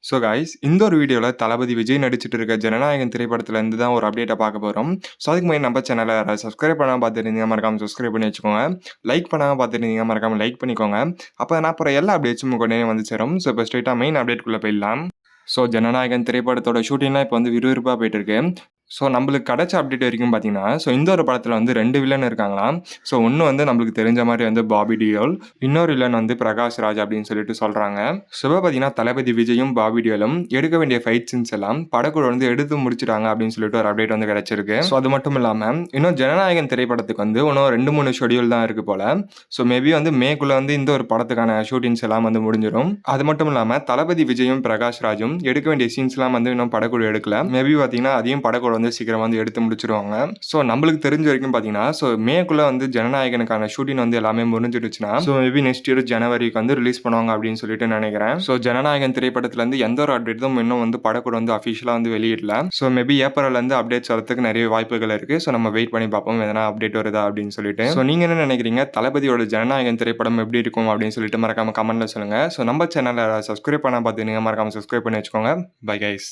So guys, இந்த ஒரு வீடியோல தளபதி விஜய் நடிச்சிட்டு இருக்க ஜனநாயகன் திரைப்படத்துல இருந்து தான் ஒரு அப்டேட்ட பார்க்க போறோம். ஸோ அதுக்கு முன்னாடி நம்ம சேனல யாராவது சப்ஸ்கிரைப் பண்ணாம பார்த்துருந்தீங்கன்னா மறக்காம சப்ஸ்கிரைப் பண்ணி வச்சுக்கோங்க. லைக் பண்ணாம பார்த்துருந்தீங்கன்னா மறக்காம லைக் பண்ணிக்கோங்க. அப்ப நான் போற எல்லா அப்டேட்ஸும் உங்க உடனே வந்து சேரும். ஸோ இப்போ ஸ்ட்ரெயிட்டா மெயின் அப்டேட்குள்ள போயிடலாம். ஸோ ஜனநாயகன் திரைப்படத்தோட ஷூட்டிங்லாம் இப்போ வந்து விறுவிறுப்பா போயிட்டு இருக்கு. ஸோ நம்மளுக்கு கிடைச்ச அப்டேட் வரைக்கும் பார்த்தீங்கன்னா, ஸோ இந்த ஒரு படத்துல வந்து 2 வில்லன் இருக்காங்களாம். ஸோ ஒண்ணு வந்து நம்மளுக்கு தெரிஞ்ச மாரி வந்து பாபி டியோல். இன்னொரு வில்லன் வந்து பிரகாஷ் ராஜ் அப்படின்னு சொல்லிட்டு சொல்றாங்க. ஸோ இப்போ பார்த்தீங்கன்னா, தளபதி விஜயும், பாபி டியோலும் எடுக்க வேண்டிய ஃபைட் சீன்ஸ் எல்லாம் படக்குழு வந்து எடுத்து முடிச்சுட்டாங்க அப்படின்னு சொல்லிட்டு ஒரு அப்டேட் வந்து கிடைச்சிருக்கு. ஸோ அது மட்டும் இல்லாம, இன்னும் ஜனநாயகன் திரைப்படத்துக்கு வந்து இன்னும் 2, 3 ஷெட்யூல் தான் இருக்கு போல. ஸோ மேபி வந்து மேக்குள்ள வந்து இந்த ஒரு படத்துக்கான ஷூட்டிங்ஸ் எல்லாம் வந்து முடிஞ்சிடும். அது மட்டும் இல்லாம தளபதி விஜயும், பிரகாஷ் ராஜும் எடுக்க வேண்டிய சீன்ஸ்லாம் வந்து இன்னும் படக்குழு எடுக்கல. மேபி பார்த்தீங்கன்னா, அதையும் படக்குழு வந்து சீக்கிரம் வந்து எடுத்து முடிச்சிருவாங்க. ஸோ நம்மளுக்கு தெரிஞ்ச வரைக்கும் பார்த்தீங்கன்னா, ஸோ மேக்குள்ள வந்து ஜனநாயகனுக்கான ஷூட்டிங் வந்து எல்லாமே முடிஞ்சிடுச்சுன்னா, ஸோ மேபி நெக்ஸ்ட் இயர் ஜனவரிக்கு வந்து ரிலீஸ் பண்ணுவாங்க அப்படின்னு சொல்லிட்டு நினைக்கிறேன். ஸோ ஜனநாயகன் திரைப்படத்துல இருந்து எந்த ஒரு அப்டேட்டும் இன்னும் வந்து படக்குழு வந்து அஃபிஷியலா வந்து வெளியிடல. ஸோ மேபி ஏப்ரல்ல இருந்து அப்டேட்ஸ் வரதுக்கு நிறைய வாய்ப்புகள் இருக்கு. ஸோ நம்ம வெயிட் பண்ணி பார்ப்போம் எதனா அப்டேட் வருதா அப்படின்னு சொல்லிட்டு. ஸோ நீங்க என்ன நினைக்கிறீங்க? தளபதியோட ஜனநாயகன் திரைப்படம் எப்படி இருக்கும் அப்படின்னு சொல்லிட்டு மறக்காம கமெண்ட்ல சொல்லுங்க. ஸோ நம்ம சேனலை சப்ஸ்கிரைப் பண்ண பார்த்தீங்கன்னா மறக்காம சப்ஸ்கிரைப் பண்ணி வச்சுக்கோங்க. Bye guys.